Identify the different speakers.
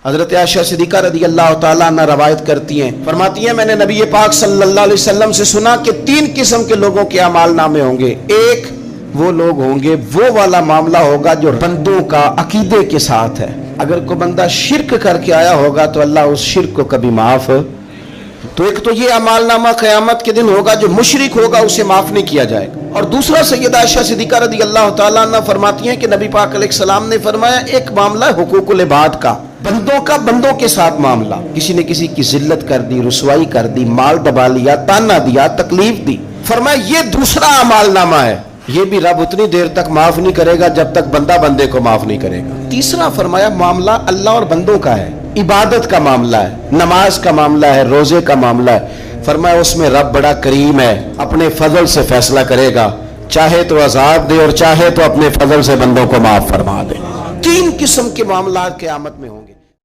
Speaker 1: حضرت عائشہ صدیقہ رضی اللہ تعالیٰ عنہ روایت کرتی ہیں، فرماتی ہیں میں نے نبی پاک صلی اللہ علیہ وسلم سے سنا کہ 3 قسم کے لوگوں کے اعمال نامے ہوں گے۔ ایک وہ لوگ ہوں گے، وہ والا معاملہ ہوگا جو بندوں کا عقیدے کے ساتھ ہے۔ اگر کوئی بندہ شرک کر کے آیا ہوگا تو اللہ اس شرک کو کبھی معاف، تو ایک تو یہ اعمال نامہ قیامت کے دن ہوگا، جو مشرک ہوگا اسے معاف نہیں کیا جائے گا۔ اور دوسرا سیدہ عائشہ صدیقہ رضی اللہ تعالیٰ عنہ فرماتی ہیں کہ نبی پاک علیہ السلام نے فرمایا ایک معاملہ ہے حقوق العباد کا، بندوں کا بندوں کے ساتھ معاملہ، کسی نے کسی کی ذلت کر دی، رسوائی کر دی، مال دبا لیا، تانا دیا، تکلیف دی، فرمایا یہ دوسرا اعمال نامہ ہے، یہ بھی رب اتنی دیر تک معاف نہیں کرے گا جب تک بندہ بندے کو معاف نہیں کرے گا۔ تیسرا فرمایا معاملہ اللہ اور بندوں کا ہے، عبادت کا معاملہ ہے، نماز کا معاملہ ہے، روزے کا معاملہ ہے، فرمایا اس میں رب بڑا کریم ہے، اپنے فضل سے فیصلہ کرے گا، چاہے تو عذاب دے اور چاہے تو اپنے فضل سے بندوں کو معاف فرما دے۔ 3 قسم کے معاملات قیامت میں ہوں۔